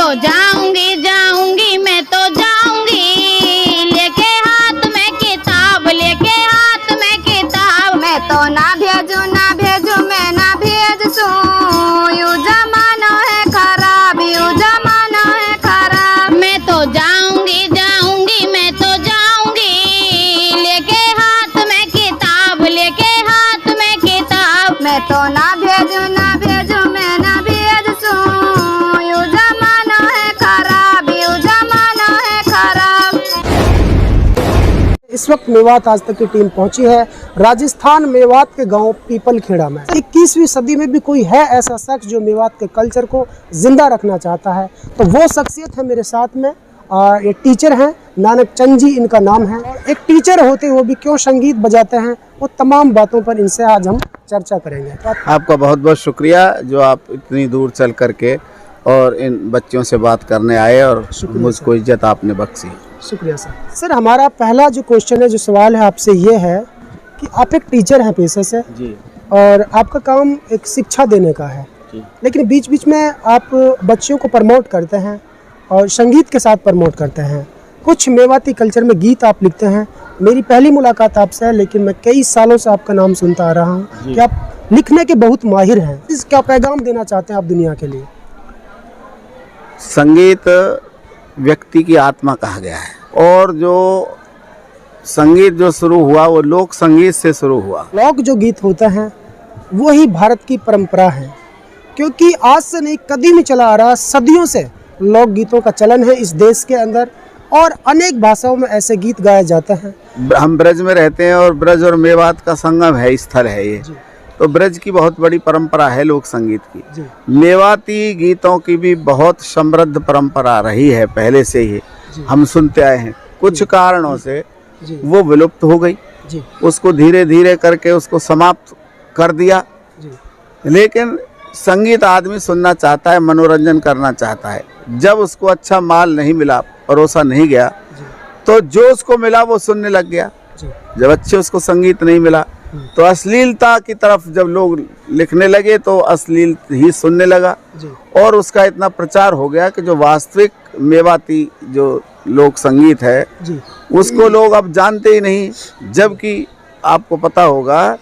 तो जाऊंगी जाऊंगी मैं तो जाऊंगी लेके हाथ में किताब, लेके हाथ में किताब। मैं तो ना भेजू मैं ना भेजू, यूं जमाना है खराब, यूं जमाना है खराब। मैं तो जाऊंगी जाऊंगी मैं तो जाऊंगी लेके हाथ में किताब, लेके हाथ में किताब। मैं तो ना भेजू मैं ना भेजू, यूं जमाना है खराब, यूं जमाना है खराब। इस वक्त मेवात आज तक की टीम पहुंची है राजस्थान मेवात के गांव पीपलखेड़ा में। 21वीं सदी में भी कोई है ऐसा शख्स जो मेवात के कल्चर को जिंदा रखना चाहता है, तो वो शख्सियत है मेरे साथ में। ये टीचर हैं, नानक चंद जी इनका नाम है। एक टीचर होते हुए भी क्यों संगीत बजाते हैं, वो तमाम बातों पर इनसे आज हम चर्चा करेंगे। आपका बहुत बहुत शुक्रिया जो आप इतनी दूर चल करके और इन बच्चों से बात करने आए और मुझको इज्जत आपने बख्शी। शुक्रिया सर। सर हमारा पहला जो क्वेश्चन है, जो सवाल है आपसे ये है कि आप एक टीचर हैं पेशे से जी, और आपका काम एक शिक्षा देने का है जी। लेकिन बीच बीच में आप बच्चों को प्रमोट करते हैं और संगीत के साथ प्रमोट करते हैं। कुछ मेवाती कल्चर में गीत आप लिखते हैं। मेरी पहली मुलाकात आपसे है, लेकिन मैं कई सालों से आपका नाम सुनता आ रहा हूँ कि आप लिखने के बहुत माहिर हैं। इस क्या पैगाम देना चाहते हैं आप दुनिया के लिए? संगीत व्यक्ति की आत्मा कहा गया है और जो संगीत जो शुरू हुआ वो लोक संगीत से शुरू हुआ। लोक जो गीत होते हैं वही भारत की परंपरा है, क्योंकि आज से नहीं कदीम ही चला आ रहा, सदियों से लोक गीतों का चलन है इस देश के अंदर और अनेक भाषाओं में ऐसे गीत गाए जाते हैं। हम ब्रज में रहते हैं और ब्रज और मेवात का संगम है, स्थल है ये, तो ब्रज की बहुत बड़ी परंपरा है लोक संगीत की। मेवाती गीतों की भी बहुत समृद्ध परंपरा रही है पहले से ही, हम सुनते आए हैं। कुछ कारणों से वो विलुप्त हो गई, उसको धीरे धीरे करके उसको समाप्त कर दिया। लेकिन संगीत आदमी सुनना चाहता है, मनोरंजन करना चाहता है। जब उसको अच्छा माल नहीं मिला, परोसा नहीं गया, तो जो उसको मिला वो सुनने लग गया। जब अच्छे उसको संगीत नहीं मिला तो अश्लीलता की तरफ जब लोग लिखने लगे तो अश्लील ही सुनने लगा और उसका इतना प्रचार हो गया कि जो वास्तविक मेवाती जो लोक संगीत है उसको लोग अब जानते ही नहीं। जबकि आपको पता होगा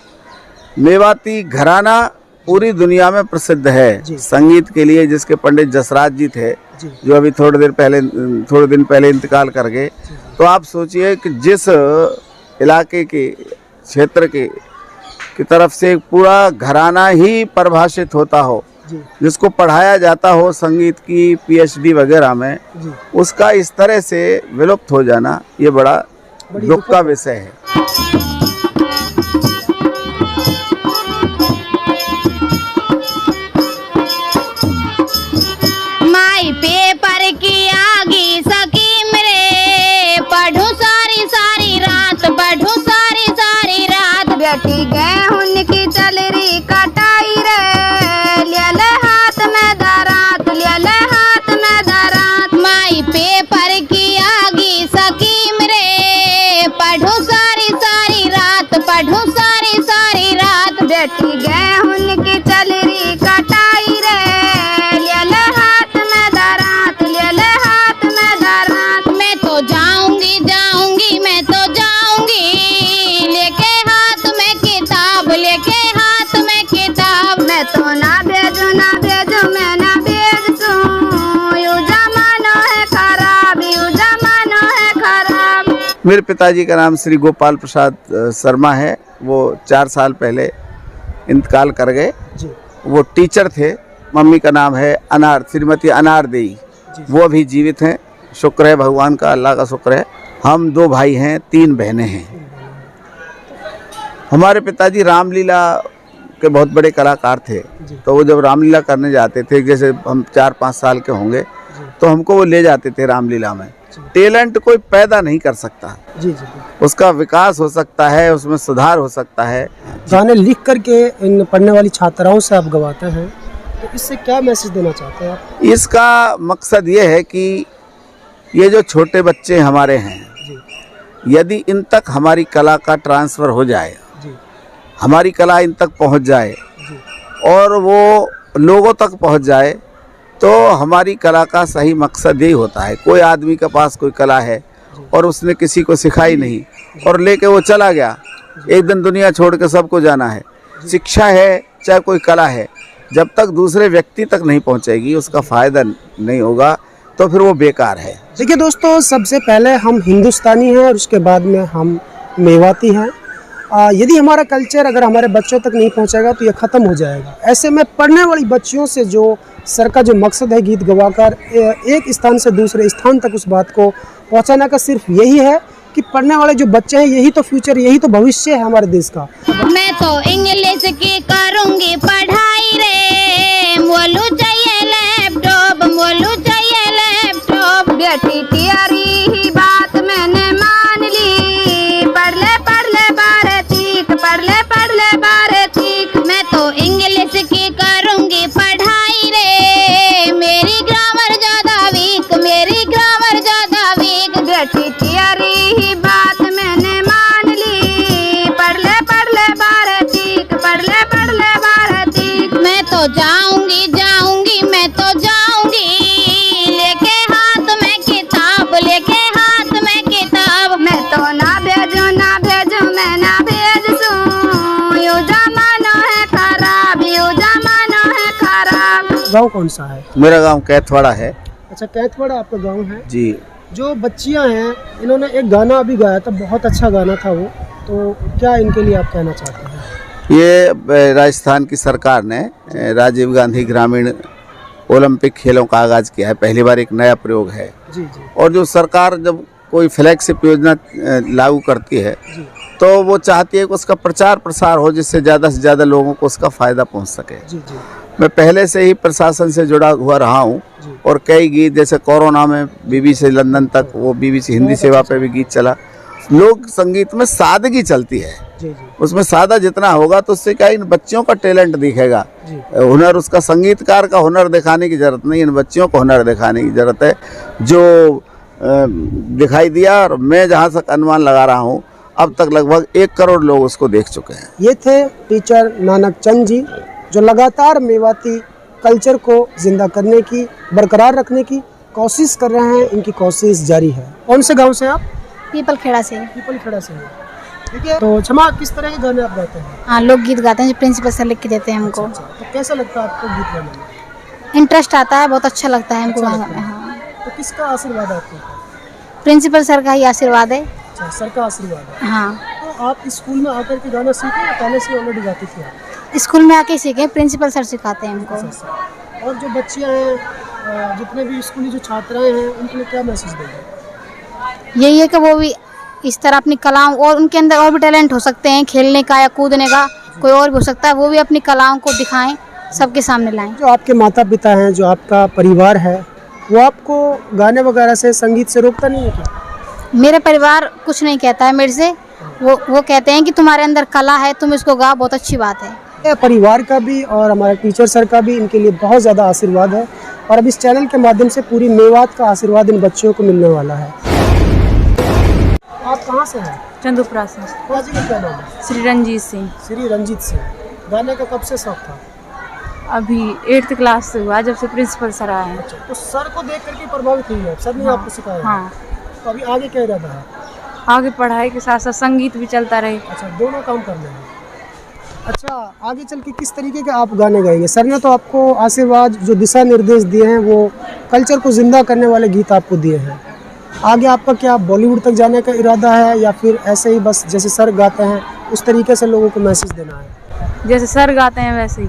मेवाती घराना पूरी दुनिया में प्रसिद्ध है संगीत के लिए, जिसके पंडित जसराज जी थे जो अभी थोड़े दिन पहले इंतकाल कर गए। तो आप सोचिए कि जिस इलाके के क्षेत्र की तरफ से पूरा घराना ही परिभाषित होता हो, जिसको पढ़ाया जाता हो संगीत की PhD वगैरह में, उसका इस तरह से विलुप्त हो जाना ये बड़ा दुख का विषय है। माई पेपर की आगी सकीम रे, पढ़ू सारी सारी रात, पढ़ू सारी सारी रात। बेटी गेहूं की चल रही कटाई रे, ले ले हाथ में दरात, ले ले हाथ में दरात। माई पेपर की आगी सकीम रे, पढ़ू सारी सारी रात, पढ़ू सारी सारी रात। बेटी गेहूं की चल रही कटाई रे, ले ले हाथ में दरात, ले ले हाथ में दरात। मैं तो जाऊंगी जाऊंगी मैं तो जाऊंगी लेके हाथ में किताब, लेके हाथ में किताब। मैं तो ना भेजू मैं ना भेजू, यूं जमाना है खराब, यूं जमाना है खराब। मेरे पिताजी का नाम श्री गोपाल प्रसाद शर्मा है। वो 4 साल पहले इंतकाल कर गए। वो टीचर थे। मम्मी का नाम है श्रीमती अनार देई, वो भी जीवित हैं। शुक्र है भगवान का, अल्लाह का शुक्र है। हम 2 भाई हैं, 3 बहनें हैं। हमारे पिताजी रामलीला के बहुत बड़े कलाकार थे, तो वो जब रामलीला करने जाते थे, जैसे हम 4-5 साल के होंगे, तो हमको वो ले जाते थे रामलीला में। टैलेंट कोई पैदा नहीं कर सकता, उसका विकास हो सकता है, उसमें सुधार हो सकता है। गाने लिख करके इन पढ़ने वाली छात्राओं से आप गवाते हैं, तो इससे क्या मैसेज देना चाहते हैं आप? इसका मकसद ये है कि ये जो छोटे बच्चे हमारे हैं, यदि इन तक हमारी कला का ट्रांसफ़र हो जाए, हमारी कला इन तक पहुंच जाए और वो लोगों तक पहुंच जाए, तो हमारी कला का सही मकसद यही होता है। कोई आदमी के पास कोई कला है और उसने किसी को सिखाई नहीं और लेके वो चला गया, एक दिन दुनिया छोड़ के सबको जाना है। शिक्षा है चाहे कोई कला है, जब तक दूसरे व्यक्ति तक नहीं पहुंचेगी उसका फ़ायदा नहीं होगा, तो फिर वो बेकार है। देखिए दोस्तों, सबसे पहले हम हिंदुस्तानी हैं और उसके बाद में हम मेवाती हैं। यदि हमारा कल्चर अगर हमारे बच्चों तक नहीं पहुंचेगा तो ये ख़त्म हो जाएगा। ऐसे में पढ़ने वाली बच्चियों से जो सर का जो मकसद है गीत गवाकर एक स्थान से दूसरे स्थान तक उस बात को पहुंचाने का सिर्फ यही है कि पढ़ने वाले जो बच्चे हैं यही तो फ्यूचर, यही तो भविष्य है हमारे देश का। मैं तो इंग्लिश की करूंगी पढ़ाई रे, मोलू चाहिए लैपटॉप, मोलू चाहिए लैपटॉप। बेटी तेरी ही बात मैंने मान ली, पढ़ ले बारे चीख, पढ़ ले बारे चीख। मैं तो इंग्लिश की करूंगी पढ़ाई रे, मेरी ग्रामर ज्यादा वीक, मेरी ग्रामर ज्यादा वीक। बेटी तेरी ही बात मैंने मान ली, पढ़ ले बारे चीख, पढ़ ले बारे चीख। मैं तो जाऊंगी जाऊंगी मैं तो जाऊंगी, लेके हाथ में किताब, लेके हाथ में किताब। मैं तो ना भेजू मैं ना भेजूं, यू जमाना है खराब, यू जमाना है खराब। गाँव कौन सा है? मेरा गांव कैथवाड़ा है। अच्छा, कैथवाड़ा आपका गाँव है जी। जो बच्चियां हैं इन्होंने एक गाना अभी गाया था, बहुत अच्छा गाना था वो, तो क्या इनके लिए आप कहना चाहते हैं? ये राजस्थान की सरकार ने राजीव गांधी ग्रामीण ओलंपिक खेलों का आगाज़ किया है, पहली बार एक नया प्रयोग है। जी जी और जो सरकार जब कोई फ्लैगशिप योजना लागू करती है जी तो वो चाहती है कि उसका प्रचार प्रसार हो, जिससे ज़्यादा से ज़्यादा लोगों को उसका फ़ायदा पहुंच सके। जी जी मैं पहले से ही प्रशासन से जुड़ा हुआ रहा हूँ जी। और कई गीत, जैसे कोरोना में BBC लंदन तक वो BBC हिंदी सेवा पे भी गीत चला। लोक संगीत में सादगी चलती है, जी जी उसमें सादा जितना होगा तो उससे क्या इन बच्चों का टैलेंट दिखेगा, जी। हुनर, उसका संगीतकार का हुनर दिखाने की जरूरत नहीं, इन बच्चियों को हुनर दिखाने की जरूरत है। जो दिखाई दिया, और मैं जहाँ तक अनुमान लगा रहा हूँ अब तक लगभग 1 करोड़ लोग उसको देख चुके हैं। ये थे टीचर नानक चंद जी, जो लगातार मेवाती कल्चर को जिंदा करने की, बरकरार रखने की कोशिश कर रहे हैं। इनकी कोशिश जारी है। कौन से गांव से आप? पीपल खेड़ा से। पीपल खेड़ा से हैं। ठीक है, तो क्षमा, किस तरह के गाने आप गाते हैं? हाँ, लोग गीत गाते हैं जो प्रिंसिपल सर लिख के देते हैं हमको। अच्छा, तो कैसा लगता है आपको गीत गाने में? इंटरेस्ट आता है, बहुत अच्छा लगता है हमको अच्छा गाना लगता में। है। हाँ, तो किसका आशीर्वाद है आपको? प्रिंसिपल सर का ही आशीर्वाद है। अच्छा, सर का आशीर्वाद है। हाँ, तो आप स्कूल में आकर के गाना सीखे या पहले से ऑलरेडी गाती थी आप? स्कूल में आके सीखे, प्रिंसिपल सर सिखाते हैं हमको। अच्छा। और जो बच्चियाँ हैं, जितने भी स्कूली जो छात्राएं हैं, उनके लिए क्या मैसेज देंगे? यही है कि वो भी इस तरह अपनी कलाओं, और उनके अंदर और भी टैलेंट हो सकते हैं, खेलने का या कूदने का, कोई और भी हो सकता है, वो भी अपनी कलाओं को दिखाएं, सबके सामने लाएं। जो आपके माता पिता हैं, जो आपका परिवार है, वो आपको गाने वगैरह से, संगीत से रोकता नहीं है क्या? मेरा परिवार कुछ नहीं कहता है मेरे से, वो कहते हैं कि तुम्हारे अंदर कला है, तुम इसको गाओ, बहुत अच्छी बात है। ये परिवार का भी और हमारे टीचर सर का भी इनके लिए बहुत ज़्यादा आशीर्वाद है, और अब इस चैनल के माध्यम से पूरी मेवात का आशीर्वाद इन बच्चियों को मिलने वाला है। आप कहाँ से हैं? चंदूपुरा से। जी का क्या नाम है? श्री रंजीत सिंह। श्री रंजीत सिंह। गाने का कब से शौक था? अभी 8th क्लास से हुआ, जब से प्रिंसिपल सर आए हैं। तो सर को देख करके प्रभावित हुई है, सर ने आपको सिखाया? हाँ, तो अभी आगे क्या इरादा है? आगे पढ़ाई के साथ साथ संगीत भी चलता रहे। अच्छा, दोनों काम करना है। अच्छा, आगे चल के किस तरीके के आप गाने गाएंगे? सर ने तो आपको आशीर्वाद, जो दिशा निर्देश दिए हैं, वो कल्चर को जिंदा करने वाले गीत आपको दिए हैं। आगे आपका क्या बॉलीवुड तक जाने का इरादा है, या फिर ऐसे ही बस जैसे सर गाते हैं उस तरीके से लोगों को मैसेज देना है? जैसे सर गाते हैं वैसे ही।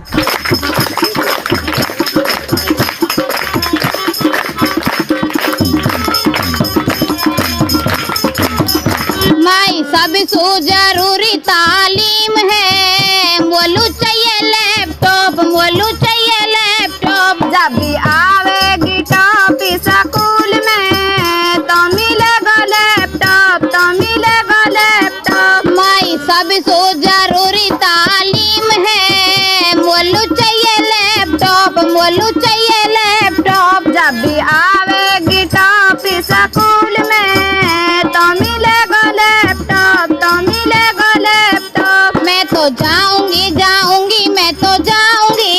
माई सबसे जरूरी तालीम है, मोलू चाहिए लैपटॉप, मोलू चाहिए लैपटॉप। जब भी आवेगी टॉपी स्कूल में, तो मिलेगा लैपटॉप, तो मिलेगा लैपटॉप। माई सबसे जरूरी तालीम है, मोलू चाहिए लैपटॉप, मोलू चाहिए लैपटॉप। जब भी आवेगी टॉपी स्कूल में, तो मिलेगा लैपटॉप, तो मिलेगा लैपटॉप। मैं तो जाऊंगी जाऊंगी मैं तो जाऊंगी,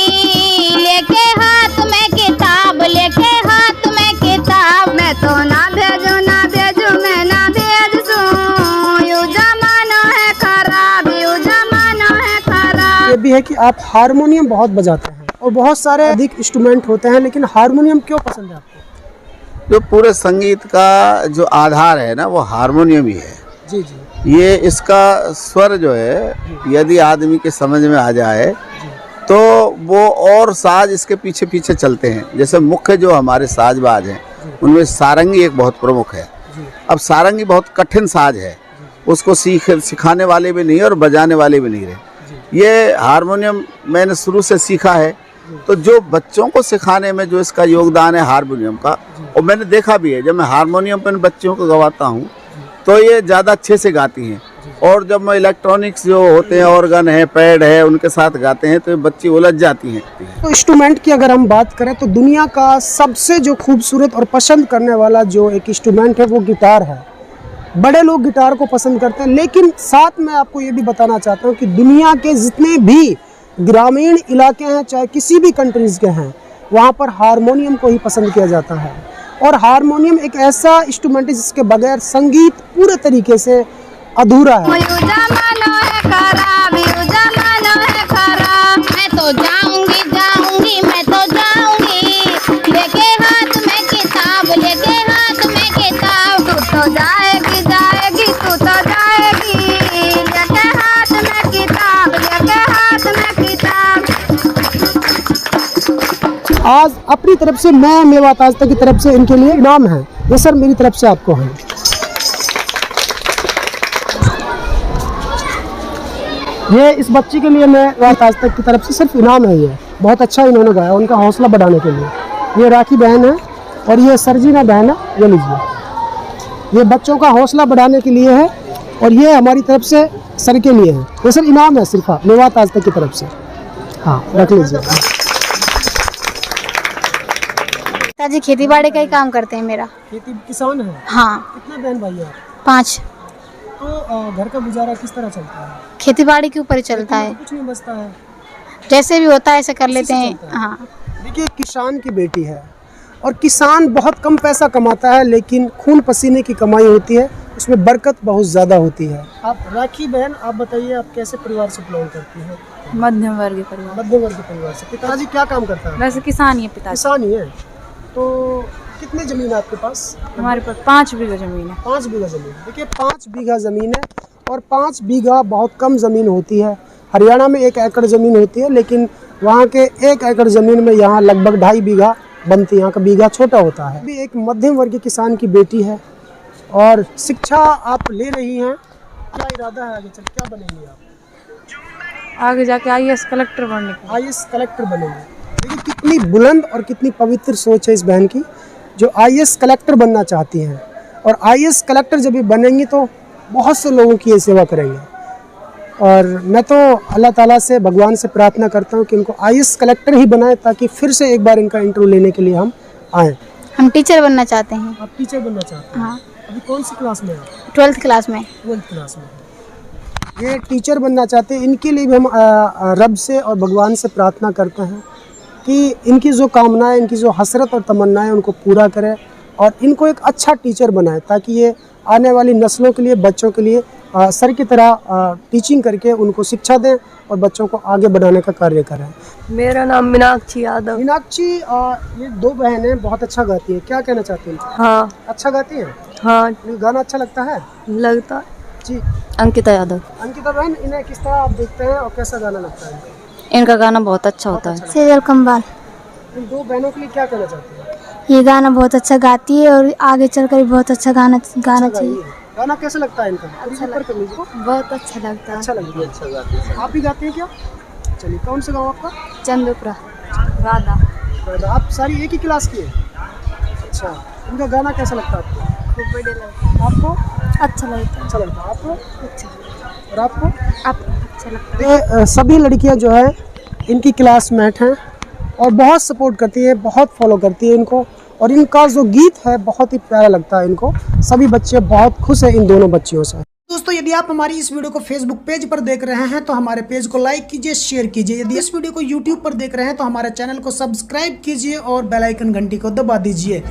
लेके हाथ में किताब, है कि आप हारमोनियम बहुत बजाते हैं और बहुत सारे अधिक इंस्ट्रूमेंट होते हैं, लेकिन हारमोनियम क्यों पसंद है आपको? जो पूरे संगीत का जो आधार है ना वो हारमोनियम ही है। जी जी। ये इसका स्वर जो है यदि आदमी के समझ में आ जाए तो वो और साज इसके पीछे पीछे चलते हैं। जैसे मुख्य जो हमारे साजबाज हैं उनमें सारंगी एक बहुत प्रमुख है। अब सारंगी बहुत कठिन साज है, उसको सिखाने वाले भी नहीं और बजाने वाले भी नहीं रहे। ये हारमोनियम मैंने शुरू से सीखा है, तो जो बच्चों को सिखाने में जो इसका योगदान है हारमोनियम का, और मैंने देखा भी है जब मैं हारमोनियम पर बच्चों को गवाता हूँ तो ये ज़्यादा अच्छे से गाती हैं। और जब मैं इलेक्ट्रॉनिक्स जो होते हैं, ऑर्गन है, पैड है, उनके साथ गाते हैं तो बच्ची उलझ जाती हैं। तो इंस्ट्रूमेंट की अगर हम बात करें तो दुनिया का सबसे जो खूबसूरत और पसंद करने वाला जो एक इंस्ट्रूमेंट है वो गिटार है। बड़े लोग गिटार को पसंद करते हैं, लेकिन साथ में आपको ये भी बताना चाहता हूँ कि दुनिया के जितने भी ग्रामीण इलाके हैं, चाहे किसी भी कंट्रीज़ के हैं, वहाँ पर हारमोनियम को ही पसंद किया जाता है। और हारमोनियम एक ऐसा इंस्ट्रूमेंट है जिसके बगैर संगीत पूरे तरीके से अधूरा है। यू जमाना है खराब, यू जमाना है खराब। मैं तो जाऊंगी जाऊंगी मैं तो जाऊंगी, लेके हाथ में किताब, लेके हाथ में किताब। तू तो जाएगी जाएगी, तू तो जाएगी, लेके हाथ में किताब, लेके हाथ में किताब। आज अपनी तरफ से मैं मेवात आज तक की तरफ से इनके लिए इनाम है। ये सर मेरी तरफ से आपको है। ये इस बच्ची के लिए मैं मेवात आज तक की तरफ से सिर्फ इनाम है। ये बहुत अच्छा इन्होंने गाया, उनका हौसला बढ़ाने के लिए। ये राखी बहन है और ये सरजीना बहन है, ये लीजिए। ये बच्चों का हौसला बढ़ाने के लिए है और ये हमारी तरफ से सर के लिए है। ये सर इनाम है सिर्फ मेवात आज तक की तरफ से। हाँ, रख लीजिए। पिताजी खेती बाड़ी का ही काम करते हैं मेरा। खेती किसान है? हाँ। कितने बहन भाई हैं? 5। तो घर का गुजारा किस तरह चलता है? खेती बाड़ी के ऊपर ही चलता है, कुछ नहीं बचता है, जैसे भी होता है ऐसे कर लेते हैं। हाँ। देखिए, किसान की बेटी है और किसान बहुत कम पैसा कमाता है, लेकिन खून पसीने की कमाई होती है, उसमें बरकत बहुत ज़्यादा होती है। आप राखी बहन, आप बताइए आप कैसे परिवार से बिलोंग करती हैं? मध्यम वर्ग परिवार। मध्यम वर्ग परिवार से। पिताजी क्या काम करता है? वैसे किसान ही है पिताजी। किसान ही है। तो कितनी ज़मीन है आपके पास? हमारे पास 5 बीघा जमीन है। 5 बीघा ज़मीन। देखिए, 5 बीघा ज़मीन है और 5 बीघा बहुत कम ज़मीन होती है। हरियाणा में 1 एकड़ ज़मीन होती है, लेकिन वहाँ के 1 एकड़ ज़मीन में यहाँ लगभग 2.5 बीघा बनती है। यहाँ का बीघा छोटा होता है। अभी एक मध्यम वर्गीय किसान की बेटी है और शिक्षा आप ले रही हैं। क्या इरादा है आगे चल, क्या बनेंगी आप? आगे जाके IAS कलेक्टर बनने की। IAS कलेक्टर बनेंगे। देखिए, कितनी बुलंद और कितनी पवित्र सोच है इस बहन की, जो IAS कलेक्टर बनना चाहती हैं। और IAS कलेक्टर जब भी बनेंगी तो बहुत से लोगों की ये सेवा करेंगे। और मैं तो अल्लाह ताला से, भगवान से प्रार्थना करता हूँ कि इनको IAS कलेक्टर ही बनाए, ताकि फिर से एक बार इनका इंटरव्यू लेने के लिए हम आएँ। हम टीचर बनना चाहते हैं। आप टीचर बनना चाहते हैं? हाँ। अभी कौन सी क्लास में है? 12th क्लास में। 12th क्लास में। ये टीचर बनना चाहते हैं। इनके लिए भी हम रब से और भगवान से प्रार्थना करते हैं कि इनकी जो कामनाएं, इनकी जो हसरत और तमन्नाएं, उनको पूरा करें और इनको एक अच्छा टीचर बनाए, ताकि ये आने वाली नस्लों के लिए, बच्चों के लिए सर की तरह टीचिंग करके उनको शिक्षा दें और बच्चों को आगे बढ़ाने का कार्य करें। मेरा नाम मीनाक्षी यादव। मीनाक्षी, ये 2 बहनें बहुत अच्छा गाती हैं। क्या कहना चाहती हैं? हाँ। अच्छा गाती हैं? हाँ। गाना अच्छा लगता है? लगता जी। अंकिता यादव। अंकिता बहन, इन्हें किस तरह आप देखते हैं और कैसा गाना लगता है? इनका गाना बहुत अच्छा होता है। सेजल कम्बाल। इन 2 बहनों के लिए क्या कहना चाहते हैं? ये गाना बहुत अच्छा गाती है और आगे चलकर भी बहुत अच्छा गाना चाहिए। गाना कैसा लगता है इनका? ऊपर कर लीजिए। बहुत अच्छा लगता है। अच्छा लगता है। अच्छा गाती है। आप भी गाते हैं क्या? चलिए, कौन सा गाँव आपका? चंदपुरा। राधा। आप सारी एक ही क्लास की है? अच्छा। इनका गाना कैसा लगता है आपको? खूब बढ़िया लगता है। आपको अच्छा लगता है। अच्छा लगता है? आपको? अच्छा। और आपको? अच्छा लगता है। ये सभी लड़कियां जो है इनकी क्लासमेट हैं और बहुत सपोर्ट करती है, बहुत फॉलो करती है इनको, और इनका जो गीत है बहुत ही प्यारा लगता है इनको। सभी बच्चे बहुत खुश हैं इन दोनों बच्चियों से। दोस्तों, यदि आप हमारी इस वीडियो को फेसबुक पेज पर देख रहे हैं तो हमारे पेज को लाइक कीजिए, शेयर कीजिए। यदि इस वीडियो को यूट्यूब पर देख रहे हैं तो हमारे चैनल को सब्सक्राइब कीजिए और बेल आइकन घंटी को दबा दीजिए।